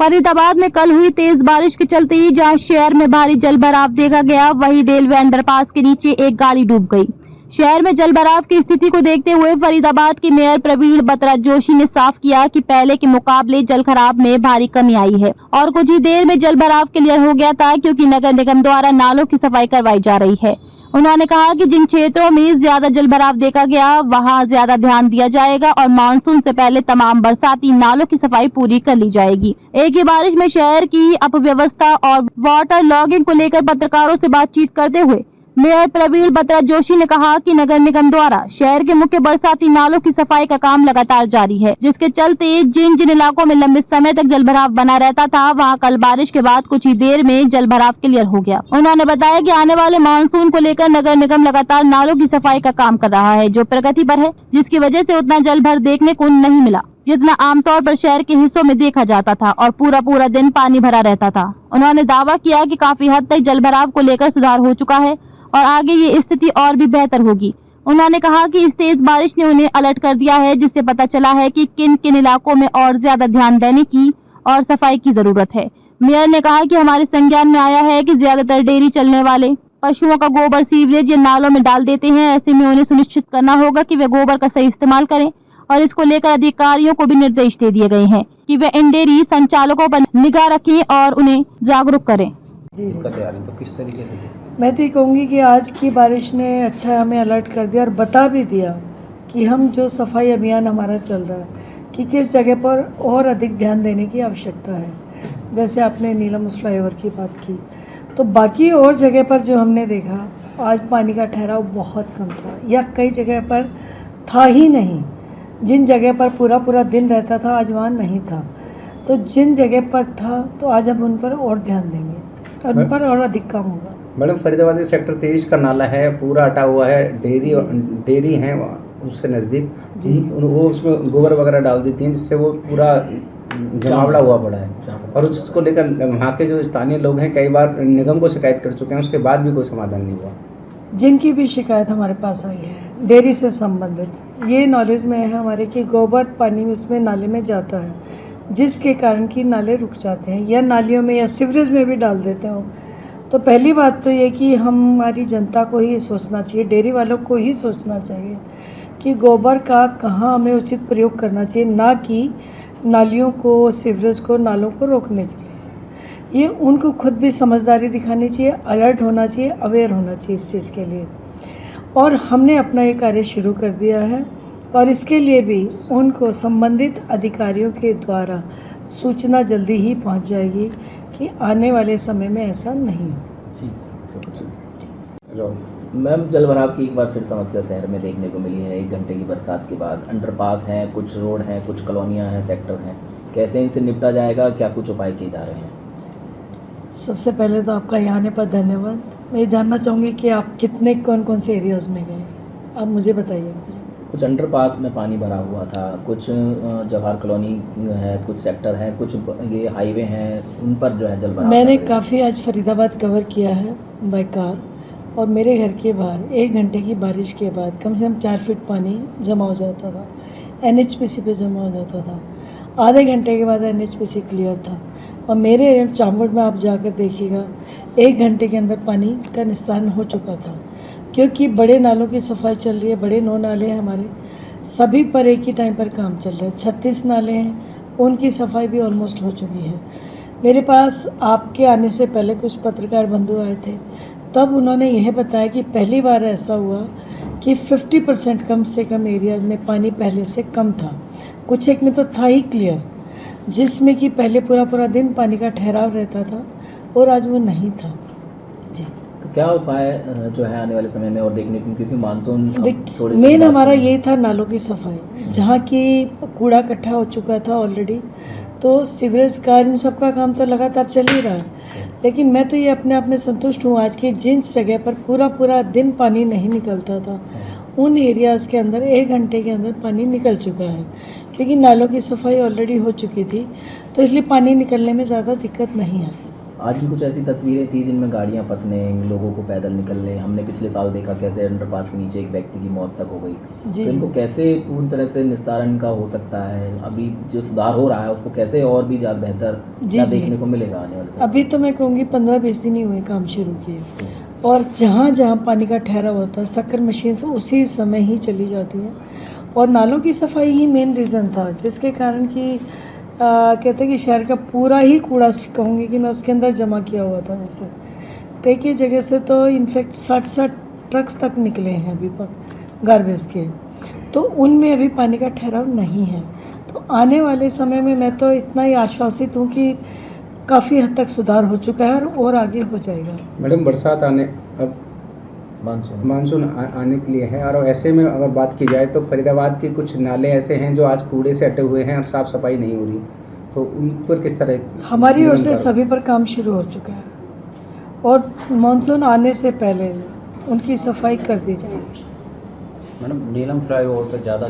फरीदाबाद में कल हुई तेज बारिश के चलते जहां शहर में भारी जलभराव देखा गया, वहीं रेलवे अंडरपास के नीचे एक गाड़ी डूब गई। शहर में जलभराव की स्थिति को देखते हुए फरीदाबाद के मेयर प्रवीण बत्रा जोशी ने साफ किया कि पहले के मुकाबले जलभराव में भारी कमी आई है और कुछ ही देर में जलभराव क्लियर हो गया था, क्योंकि नगर निगम द्वारा नालों की सफाई करवाई जा रही है। उन्होंने कहा कि जिन क्षेत्रों में ज्यादा जलभराव देखा गया वहां ज्यादा ध्यान दिया जाएगा और मानसून से पहले तमाम बरसाती नालों की सफाई पूरी कर ली जाएगी। एक ही बारिश में शहर की अपव्यवस्था और वाटर लॉगिंग को लेकर पत्रकारों से बातचीत करते हुए मेयर प्रवीण बत्रा जोशी ने कहा कि नगर निगम द्वारा शहर के मुख्य बरसाती नालों की सफाई का काम लगातार जारी है, जिसके चलते जिन जिन इलाकों में लंबे समय तक जलभराव बना रहता था वहां कल बारिश के बाद कुछ ही देर में जलभराव क्लियर हो गया। उन्होंने बताया कि आने वाले मानसून को लेकर नगर निगम लगातार नालों की सफाई का काम कर रहा है, जो प्रगति पर है, जिसकी वजह से उतना जलभर देखने को नहीं मिला जितना आमतौर पर शहर के हिस्सों में देखा जाता था और पूरा पूरा दिन पानी भरा रहता था। उन्होंने दावा किया कि काफी हद तक जलभराव को लेकर सुधार हो चुका है और आगे ये स्थिति और भी बेहतर होगी। उन्होंने कहा कि इस तेज बारिश ने उन्हें अलर्ट कर दिया है, जिससे पता चला है कि किन किन इलाकों में और ज्यादा ध्यान देने की और सफाई की जरूरत है। मेयर ने कहा कि हमारे संज्ञान में आया है कि ज्यादातर डेयरी चलने वाले पशुओं का गोबर सीवरेज या नालों में डाल देते हैं। ऐसे में उन्हें सुनिश्चित करना होगा कि वे गोबर का सही इस्तेमाल करें और इसको लेकर अधिकारियों को भी निर्देश दे दिए गए हैं कि वे इन डेयरी संचालकों पर निगाह रखें और उन्हें जागरूक करें। जी तो किस तरीके से? मैं तो ये कहूँगी कि आज की बारिश ने अच्छा हमें अलर्ट कर दिया और बता भी दिया कि हम जो सफाई अभियान हमारा चल रहा है कि किस जगह पर और अधिक ध्यान देने की आवश्यकता है। जैसे आपने नीलम फ्लाईओवर की बात की, तो बाकी और जगह पर जो हमने देखा आज पानी का ठहराव बहुत कम था या कई जगह पर था ही नहीं। जिन जगह पर पूरा पूरा दिन रहता था आज वहाँ नहीं था, तो जिन जगह पर था तो आज हम उन पर और ध्यान देंगे और उन पर और अधिक काम होगा। मैडम, फरीदाबाद के सेक्टर 23 का नाला है, पूरा हटा हुआ है, डेयरी है उससे नज़दीक जी, वो उसमें गोबर वगैरह डाल देती हैं, जिससे वो पूरा जमावड़ा हुआ पड़ा है और उसको लेकर वहाँ के जो स्थानीय लोग हैं कई बार निगम को शिकायत कर चुके हैं, उसके बाद भी कोई समाधान नहीं हुआ। जिनकी भी शिकायत हमारे पास आई है डेयरी से संबंधित, ये नॉलेज में है हमारे कि गोबर पानी उसमें नाले में जाता है, जिसके कारण कि नाले रुक जाते हैं या नालियों में या सीवरेज में भी डाल देते हो। तो पहली बात तो ये कि हमारी जनता को ही सोचना चाहिए, डेयरी वालों को ही सोचना चाहिए कि गोबर का कहाँ हमें उचित प्रयोग करना चाहिए, ना कि नालियों को, सीवरेज को, नालों को रोकने के लिए। ये उनको खुद भी समझदारी दिखानी चाहिए, अलर्ट होना चाहिए, अवेयर होना चाहिए इस चीज़ के लिए। और हमने अपना ये कार्य शुरू कर दिया है और इसके लिए भी उनको संबंधित अधिकारियों के द्वारा सूचना जल्दी ही पहुंच जाएगी कि आने वाले समय में ऐसा नहीं हो। मैम, जलभराव की एक बार फिर समस्या शहर में देखने को मिली है 1 घंटे की बरसात के बाद। अंडरपास हैं, कुछ रोड हैं, कुछ कॉलोनियां हैं, सेक्टर हैं, कैसे इनसे निपटा जाएगा, क्या कुछ उपाय किए जा रहे हैं? सबसे पहले तो आपका यहाँ आने पर धन्यवाद। मैं ये जानना चाहूँगी कि आप कितने कौन कौन से एरियाज़ में गए, आप मुझे बताइए। कुछ अंडरपास में पानी भरा हुआ था, कुछ जवाहर कॉलोनी है, कुछ सेक्टर है, कुछ ये हाईवे हैं, उन पर जो है जलभराव। मैंने काफ़ी आज फरीदाबाद कवर किया है बाय कार और मेरे घर के बाहर 1 घंटे की बारिश के बाद कम से कम 4 फीट पानी जमा हो जाता था, NHPC पे जमा हो जाता था। आधे घंटे के बाद NHPC क्लियर था और मेरे चांवड़ में आप जाकर देखिएगा 1 घंटे के अंदर पानी का निस्तारण हो चुका था, क्योंकि बड़े नालों की सफाई चल रही है। बड़े 9 नाले हैं हमारे, सभी पर एक ही टाइम पर काम चल रहा है। 36 नाले हैं, उनकी सफाई भी ऑलमोस्ट हो चुकी है। मेरे पास आपके आने से पहले कुछ पत्रकार बंधु आए थे, तब उन्होंने यह बताया कि पहली बार ऐसा हुआ कि 50% कम से कम एरियाज में पानी पहले से कम था। कुछ एक में तो था ही क्लियर, जिसमें कि पहले पूरा पूरा दिन पानी का ठहराव रहता था और आज वो नहीं था। जी, तो क्या उपाय जो है आने वाले समय में और देखने को, क्योंकि मानसून मेन हमारा यही था नालों की सफाई, जहाँ की कूड़ा इकट्ठा हो चुका था ऑलरेडी, तो सीवरेज का इन सब का काम तो लगातार चल ही रहा है। लेकिन मैं तो ये अपने आप में संतुष्ट हूँ आज की जिस जगह पर पूरा पूरा दिन पानी नहीं निकलता था, उन एरियाज़ के अंदर 1 घंटे के अंदर पानी निकल चुका है, क्योंकि नालों की सफाई ऑलरेडी हो चुकी थी, तो इसलिए पानी निकलने में ज़्यादा दिक्कत नहीं आई। आज भी कुछ ऐसी तस्वीरें थी जिनमें गाड़ियां फंसने, लोगों को पैदल निकलने, हमने पिछले साल देखा कैसे अंडरपास के नीचे एक व्यक्ति की मौत तक हो गई। जी तो इनको जी कैसे पूरी तरह से निस्तारण का हो सकता है? अभी जो सुधार हो रहा है उसको कैसे और भी ज़्यादा बेहतर जी, क्या जी। देखने को मिलेगा आने वाले समय? अभी तो मैं कहूँगी 15-20 दिन ही हुए काम शुरू किए, और जहाँ जहाँ पानी का ठहरा होता है शक्कर मशीन से उसी समय ही चली जाती है। और नालों की सफाई ही मेन रीज़न था, जिसके कारण कि कहते हैं कि शहर का पूरा ही कूड़ा कहूँगी कि मैं उसके अंदर जमा किया हुआ था। जैसे कई कई जगह से तो इनफैक्ट 60-60 ट्रक्स तक निकले हैं अभी तक गार्बेज के, तो उनमें अभी पानी का ठहराव नहीं है। तो आने वाले समय में मैं तो इतना ही आश्वासित हूँ कि काफ़ी हद तक सुधार हो चुका है और आगे हो जाएगा। मैडम बरसात आने अब मानसून आने के लिए है, और ऐसे में अगर बात की जाए तो फरीदाबाद के कुछ नाले ऐसे हैं जो आज कूड़े से अटे हुए हैं और साफ़ सफाई नहीं हो रही, तो उन पर किस तरह हमारी ओर से निरंतर- सभी पर काम शुरू हो चुका है और मानसून आने से पहले उनकी सफाई कर दी जाएगी। मैडम नीलम फ्लाईओवर पर ज़्यादा